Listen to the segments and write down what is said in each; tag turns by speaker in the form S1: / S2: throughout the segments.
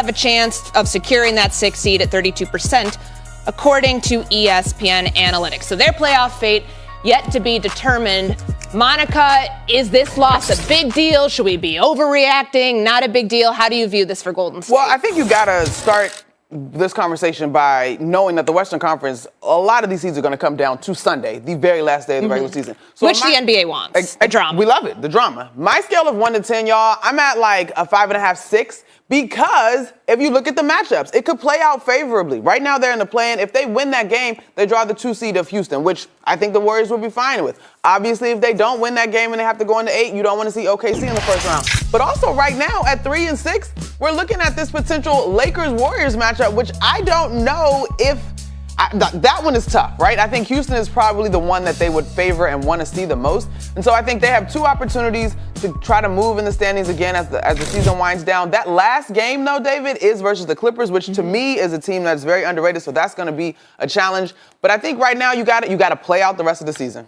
S1: have a chance of securing that 6th seed at 32%, according to ESPN Analytics. So their playoff fate yet to be determined. Monica, is this loss a big deal? Should we be overreacting? Not a big deal? How do you view this for Golden State?
S2: Well, I think you got to start this conversation by knowing that the Western Conference, a lot of these seeds are going to come down to Sunday, the very last day of the regular season.
S1: So which the NBA wants. The drama.
S2: We love it, the drama. My scale of 1 to 10, y'all, I'm at like a 5.5, 6, because if you look at the matchups, it could play out favorably. Right now, they're in the play-in. If they win that game, they draw the 2 seed of Houston, which I think the Warriors will be fine with. Obviously, if they don't win that game and they have to go into 8, you don't want to see OKC in the first round. But also right now, at 3 and 6, we're looking at this potential Lakers-Warriors matchup, which I don't know if that one is tough, right? I think Houston is probably the one that they would favor and want to see the most. And so I think they have 2 opportunities to try to move in the standings again as the season winds down. That last game, though, David, is versus the Clippers, which to me is a team that's very underrated. So that's going to be a challenge. But I think right now you got to play out the rest of the season.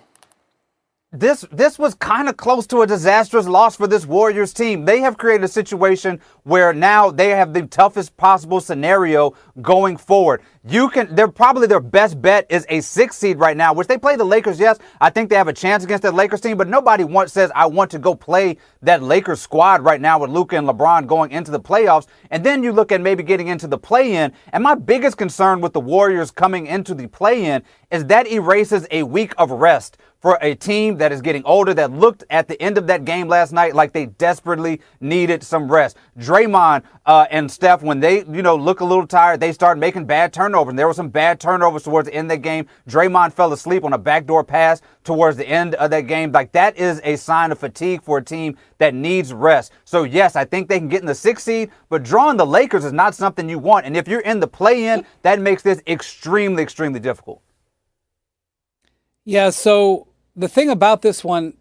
S3: This was kind of close to a disastrous loss for this Warriors team. They have created a situation where now they have the toughest possible scenario going forward. They're probably their best bet is a 6 seed right now, which they play the Lakers. Yes, I think they have a chance against that Lakers team, but nobody says I want to go play that Lakers squad right now with Luka and LeBron going into the playoffs. And then you look at maybe getting into the play-in. And my biggest concern with the Warriors coming into the play-in is that erases a week of rest for a team that is getting older, that looked at the end of that game last night like they desperately needed some rest. Draymond and Steph, when they, look a little tired, they start making bad turnovers. And there were some bad turnovers towards the end of the game. Draymond fell asleep on a backdoor pass towards the end of that game. Like, that is a sign of fatigue for a team that needs rest. So, yes, I think they can get in the 6th seed, but drawing the Lakers is not something you want. And if you're in the play-in, that makes this extremely, extremely difficult.
S4: Yeah, so the thing about this one,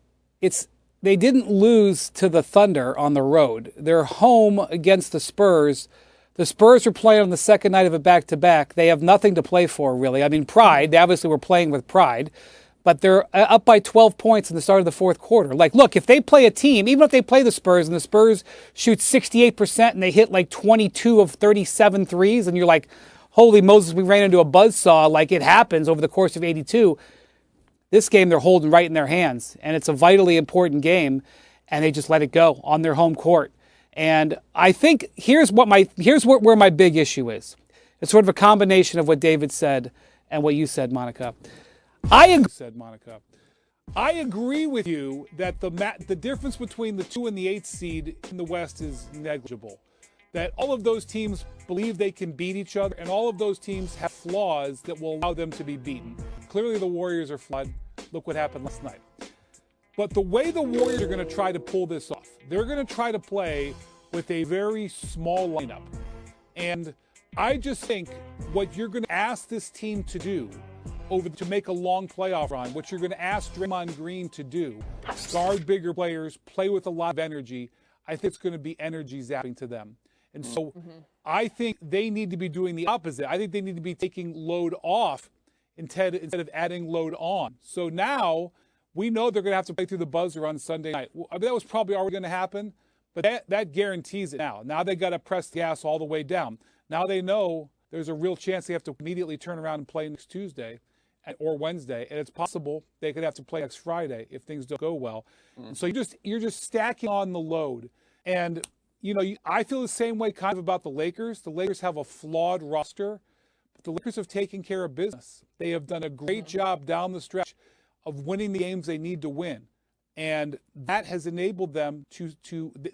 S4: they didn't lose to the Thunder on the road. They're home against the Spurs. The Spurs are playing on the second night of a back-to-back. They have nothing to play for, really. I mean, pride. They obviously were playing with pride. But they're up by 12 points in the start of the fourth quarter. Like, look, if they play a team, even if they play the Spurs and the Spurs shoot 68% and they hit like 22 of 37 threes, and you're like, holy Moses, we ran into a buzzsaw, like it happens over the course of 82. This game they're holding right in their hands, and it's a vitally important game, and they just let it go on their home court. And I think here's where my big issue is. It's sort of a combination of what David said and what you said, Monica. I agree with you that the difference between the 2 and the 8th seed in the West is negligible. That all of those teams believe they can beat each other, and all of those teams have flaws that will allow them to be beaten. Clearly the Warriors are flawed. Look what happened last night. But the way the Warriors are going to try to pull this off, they're going to try to play with a very small lineup. And I just think what you're going to ask this team to do to make a long playoff run, what you're going to ask Draymond Green to do, guard bigger players, play with a lot of energy, I think it's going to be energy zapping to them. And so I think they need to be doing the opposite. I think they need to be taking load off instead of adding load on. So now we know they're going to have to play through the buzzer on Sunday night. I mean, that was probably already going to happen, but that guarantees it now. Now they got to press the gas all the way down. Now they know there's a real chance they have to immediately turn around and play next Tuesday or Wednesday, and it's possible they could have to play next Friday if things don't go well. And so you're just stacking on the load. And I feel the same way kind of about the Lakers. The Lakers have a flawed roster, but the Lakers have taken care of business. They have done a great job down the stretch of winning the games they need to win. And that has enabled them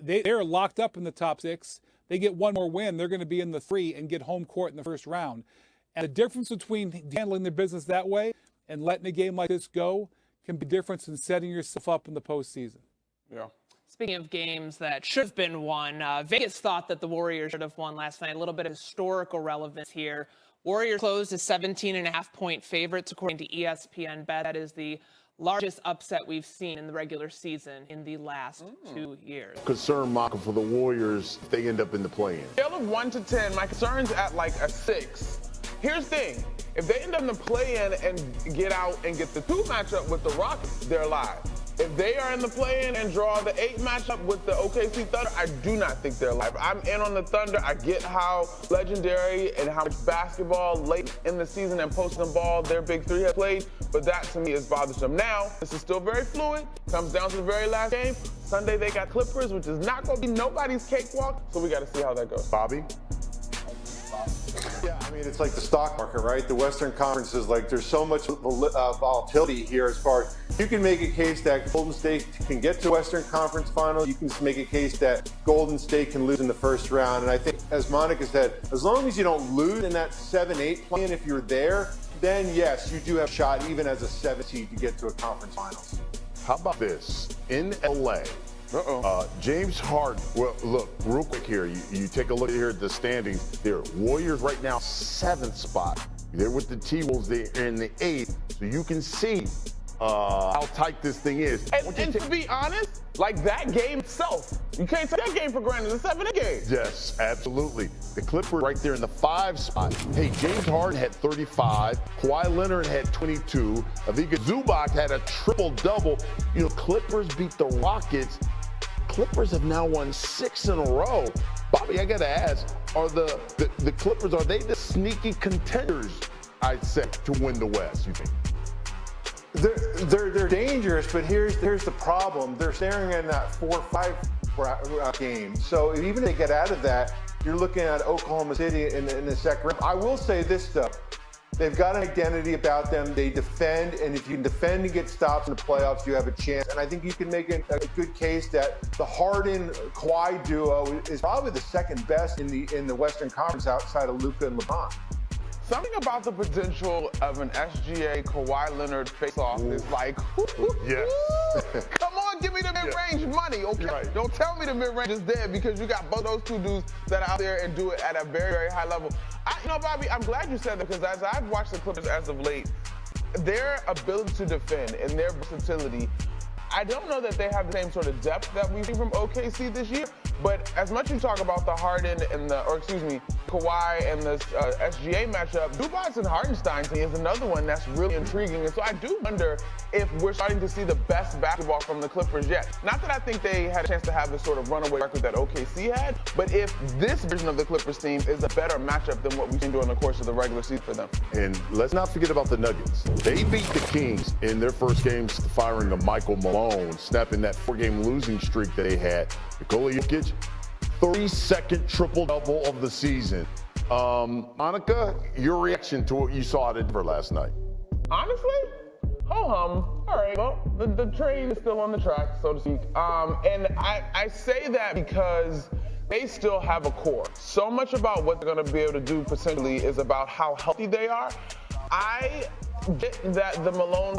S4: they're locked up in the top 6. They get one more win, they're going to be in the 3 and get home court in the first round. And the difference between handling their business that way and letting a game like this go can be the difference in setting yourself up in the postseason.
S2: Yeah.
S1: Speaking of games that should have been won, Vegas thought that the Warriors should have won last night. A little bit of historical relevance here. Warriors closed as 17.5-point favorites, according to ESPN Bet. That is the largest upset we've seen in the regular season in the last 2 years.
S5: Concern, Maka, for the Warriors if they end up in the play-in.
S2: Scale of 1 to 10, my concern's at like a 6. Here's the thing. If they end up in the play-in and get out and get the 2 matchup with the Rockets, they're alive. If they are in the play-in and draw the 8 matchup with the OKC Thunder, I do not think they're live. I'm in on the Thunder. I get how legendary and how much basketball late in the season and posting the ball their big three have played, but that to me is bothersome. Now, this is still very fluid. Comes down to the very last game. Sunday they got Clippers, which is not going to be nobody's cakewalk, so we got to see how that goes.
S5: Bobby?
S6: Yeah, I mean, it's like the stock market, right? The Western Conference is like, there's so much volatility here as far as you can make a case that Golden State can get to Western Conference Finals. You can make a case that Golden State can lose in the first round. And I think, as Monica said, as long as you don't lose in that 7-8 play-in, if you're there, then yes, you do have a shot even as a 7 seed to get to a conference finals.
S5: How about this? In LA, James Harden, well, look, real quick here, you take a look here at the standings. There, Warriors right now, 7th spot. They're with the T-Wolves, they're in the 8th, so you can see how tight this thing is.
S2: And to be honest, like that game itself, you can't take that game for granted. It's a 7-8 game.
S5: Yes, absolutely. The Clippers right there in the 5 spot. Hey, James Harden had 35. Kawhi Leonard had 22. Ivica Zubac had a triple-double. You know, Clippers beat the Rockets. Clippers have now won 6 in a row. Bobby, I got to ask, are the Clippers, are they the sneaky contenders, I'd say, to win the West, you think?
S6: They're dangerous, but here's the problem. They're staring at that 4-5 game. So even if they get out of that, you're looking at Oklahoma City in the second round. I will say this, though. They've got an identity about them. They defend, and if you can defend and get stops in the playoffs, you have a chance. And I think you can make a good case that the Harden-Kawhi duo is probably the second best in the Western Conference outside of Luka and LeBron.
S2: Something about the potential of an SGA Kawhi Leonard face-off is like,
S5: Yes.
S2: Come on, give me the mid-range money, okay?
S5: Right.
S2: Don't tell me the mid-range is dead because you got both those two dudes that are out there and do it at a very, very high level. You know, Bobby, I'm glad you said that because as I've watched the Clippers as of late, their ability to defend and their versatility, I don't know that they have the same sort of depth that we've seen from OKC this year, but as much as you talk about the Harden and Kawhi and the SGA matchup, Zubac and Hardenstein to me is another one that's really intriguing. And so I do wonder if we're starting to see the best basketball from the Clippers yet. Not that I think they had a chance to have the sort of runaway record that OKC had, but if this version of the Clippers team is a better matchup than what we've seen during the course of the regular season for them.
S5: And let's not forget about the Nuggets. They beat the Kings in their first game, firing of Michael Malone, snapping that 4-game losing streak that they had. Nikola Jokic, 32nd triple-double of the season. Monica, your reaction to what you saw at Denver last night?
S2: Honestly, ho-hum. All right, well, the train is still on the track, so to speak. And I say that because they still have a core. So much about what they're going to be able to do potentially is about how healthy they are. I get that the Malone